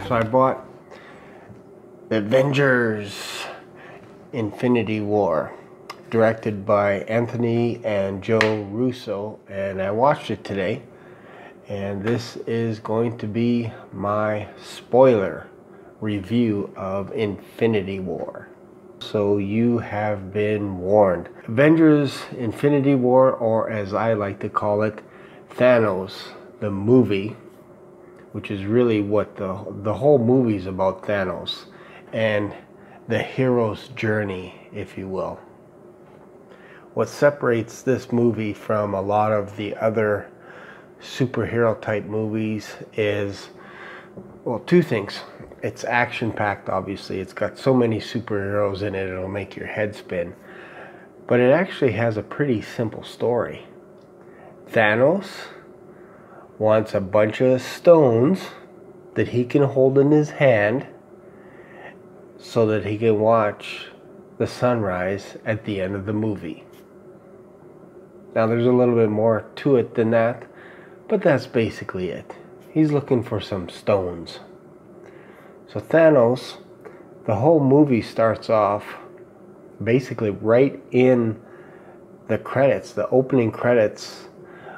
So I bought Avengers Infinity War, directed by Anthony and Joe Russo, and I watched it today, and this is going to be my spoiler review of Infinity War. So you have been warned. Avengers Infinity War, or as I like to call it, Thanos, the movie, which is really what the whole movie is about, Thanos and the hero's journey, if you will. What separates this movie from a lot of the other superhero type movies is, well, two things. It's action packed, obviously. It's got so many superheroes in it, it'll make your head spin. But it actually has a pretty simple story. Thanos wants a bunch of stones that he can hold in his hand so that he can watch the sunrise at the end of the movie. Now there's a little bit more to it than that, but that's basically it. He's looking for some stones. So Thanos, the whole movie starts off basically right in the credits, the opening credits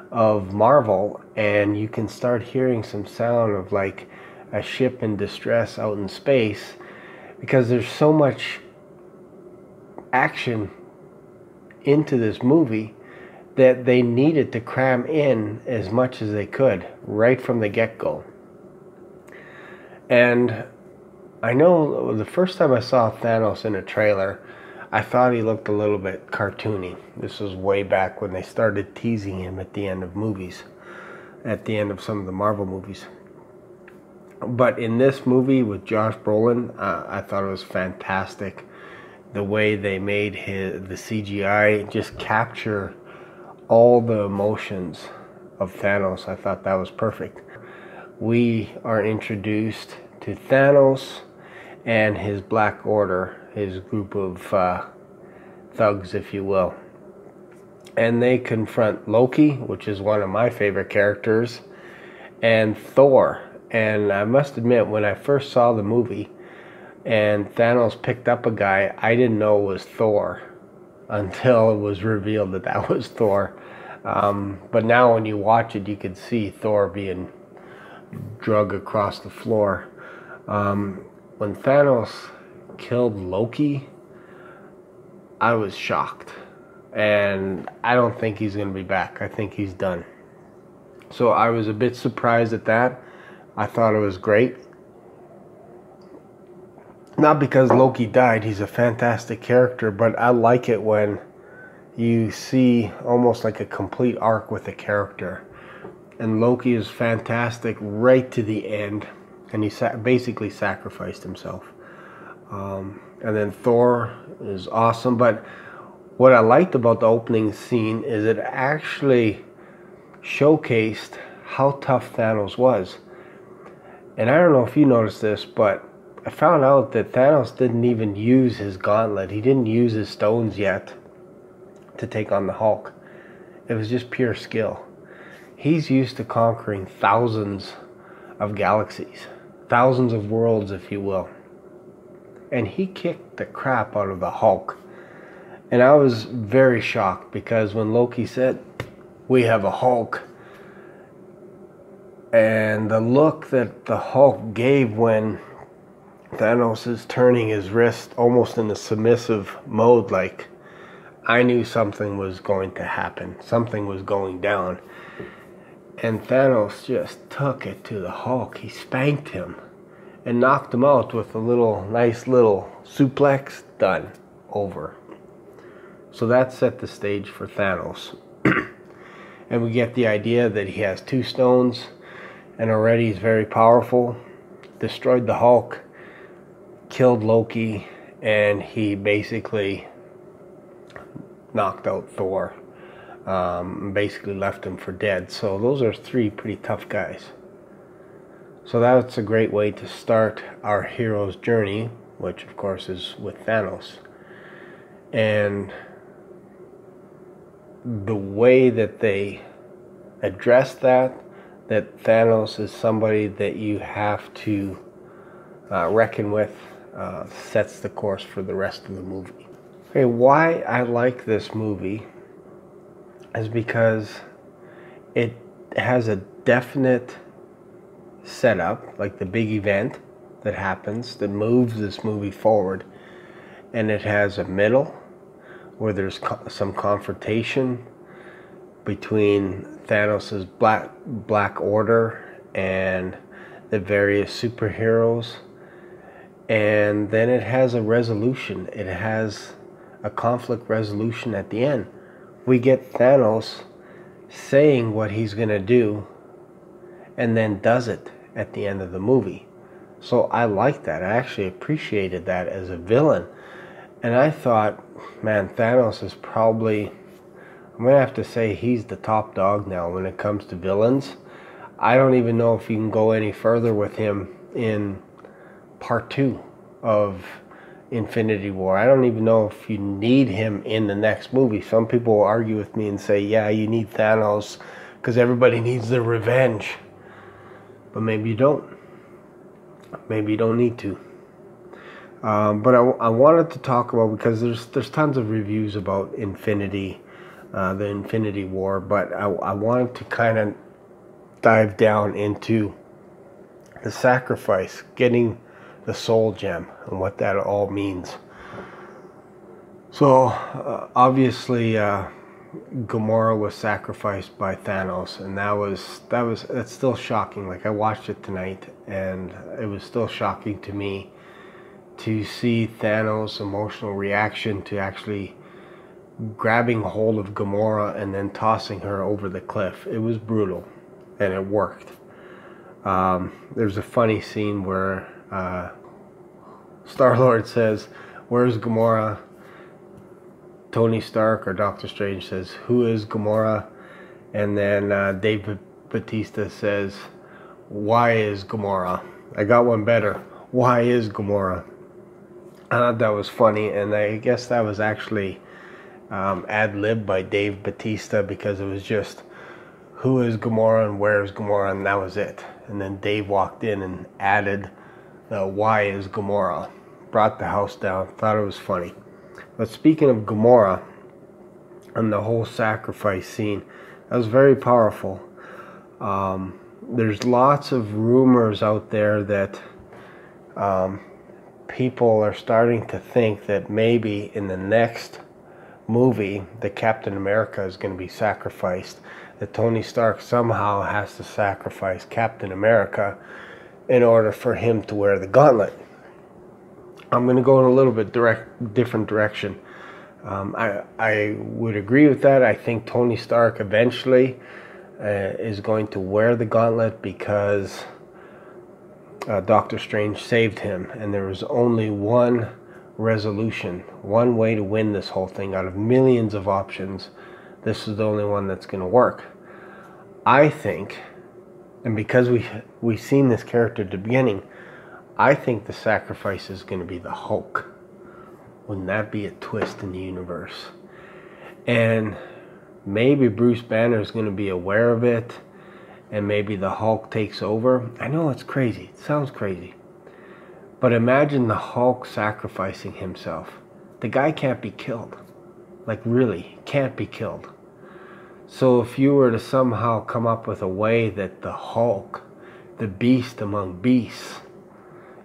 of Marvel, and you can start hearing some sound of like a ship in distress out in space, because there's so much action into this movie that they needed to cram in as much as they could right from the get-go. And I know the first time I saw Thanos in a trailer, I thought he looked a little bit cartoony. This was way back when they started teasing him at the end of movies, at the end of some of the Marvel movies. But in this movie with Josh Brolin, I thought it was fantastic. The way they made the CGI just capture all the emotions of Thanos, I thought that was perfect. We are introduced to Thanos and his Black Order, his group of thugs, if you will. And they confront Loki, which is one of my favorite characters, and Thor. And I must admit, when I first saw the movie and Thanos picked up a guy, I didn't know it was Thor until it was revealed that that was Thor. But now when you watch it, you can see Thor being dragged across the floor. When Thanos killed Loki, I was shocked, and I don't think he's going to be back. I think he's done. So I was a bit surprised at that. I thought it was great. Not because Loki died, he's a fantastic character, but I like it when you see almost like a complete arc with a character. And Loki is fantastic right to the end, and he basically sacrificed himself. And then Thor is awesome, but what I liked about the opening scene is it actually showcased how tough Thanos was. And I don't know if you noticed this, but I found out that Thanos didn't even use his gauntlet. He didn't use his stones yet to take on the Hulk. It was just pure skill. He's used to conquering thousands of galaxies, thousands of worlds, if you will. And he kicked the crap out of the Hulk. And I was very shocked, because when Loki said, "We have a Hulk," and the look that the Hulk gave when Thanos is turning his wrist almost in a submissive mode, like, I knew something was going to happen. Something was going down. And Thanos just took it to the Hulk. He spanked him and knocked him out with a nice little suplex. Done. Over. So that set the stage for Thanos. And we get the idea that he has two stones, and already he's very powerful. Destroyed the Hulk, killed Loki, and he basically knocked out Thor. Basically left him for dead. So those are three pretty tough guys. So that's a great way to start our hero's journey, which of course is with Thanos. And the way that they address that Thanos is somebody that you have to reckon with, sets the course for the rest of the movie. Okay, why I like this movie is because it has a definite setup, like the big event that happens that moves this movie forward, and it has a middle where there's some confrontation between Thanos' Black Order and the various superheroes, and then it has a resolution. It has a conflict resolution at the end. We get Thanos saying what he's gonna do and then does it at the end of the movie. So I like that. I actually appreciated that as a villain. And I thought, man, Thanos is probably, I'm going to have to say he's the top dog now when it comes to villains. I don't even know if you can go any further with him in part 2 of Infinity War. I don't even know if you need him in the next movie. Some people will argue with me and say, yeah, you need Thanos because everybody needs their revenge. But maybe you don't. Maybe you don't need to. But I wanted to talk about, because there's tons of reviews about the Infinity War, but I wanted to kind of dive down into the sacrifice, getting the soul gem, and what that all means. So obviously Gamora was sacrificed by Thanos, and that's still shocking. Like, I watched it tonight, and it was still shocking to me to see Thanos' emotional reaction to actually grabbing hold of Gamora and then tossing her over the cliff. It was brutal, and it worked. There's a funny scene where Star-Lord says, "Where's Gamora?" Tony Stark or Doctor Strange says, "Who is Gamora?" And then Dave Bautista says, "Why is Gamora?" I got one better. Why is Gamora? I thought that was funny, and I guess that was actually ad-libbed by Dave Bautista, because it was just, who is Gamora and where is Gamora, and that was it. And then Dave walked in and added the why is Gamora. Brought the house down. Thought it was funny. But speaking of Gamora and the whole sacrifice scene, that was very powerful. There's lots of rumors out there that people are starting to think that maybe in the next movie that Captain America is going to be sacrificed, that Tony Stark somehow has to sacrifice Captain America in order for him to wear the gauntlet. I'm going to go in a little bit different direction. I would agree with that. I think Tony Stark eventually is going to wear the gauntlet, because Doctor Strange saved him, and there was only one resolution, one way to win this whole thing out of millions of options. This is the only one that's going to work. I think, and because we've seen this character at the beginning, I think the sacrifice is going to be the Hulk. Wouldn't that be a twist in the universe? And maybe Bruce Banner is going to be aware of it, and maybe the Hulk takes over. I know it's crazy. It sounds crazy. But imagine the Hulk sacrificing himself. The guy can't be killed. Like, really, can't be killed. So if you were to somehow come up with a way that the Hulk, the beast among beasts,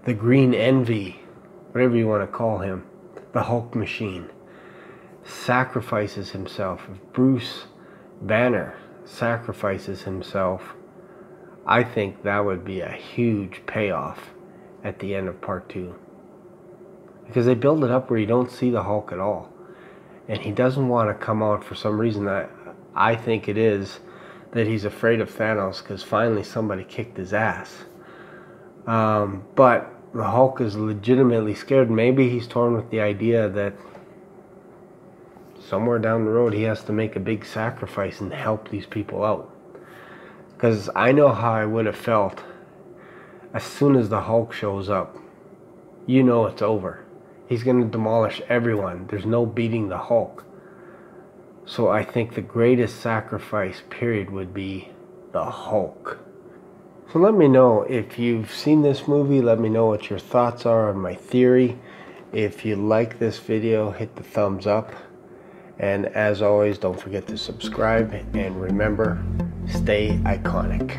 the green envy, whatever you want to call him, the Hulk machine, sacrifices himself, if Bruce Banner sacrifices himself, I think that would be a huge payoff at the end of part 2. Because they build it up where you don't see the Hulk at all. And he doesn't want to come out for some reason. I think it is that he's afraid of Thanos, because finally somebody kicked his ass. But the Hulk is legitimately scared. Maybe he's torn with the idea that somewhere down the road he has to make a big sacrifice and help these people out. Because I know how I would have felt as soon as the Hulk shows up. You know it's over. He's going to demolish everyone. There's no beating the Hulk. So I think the greatest sacrifice period would be the Hulk. So let me know if you've seen this movie. Let me know what your thoughts are on my theory. If you like this video, hit the thumbs up. And as always, don't forget to subscribe. And remember, stay iconic.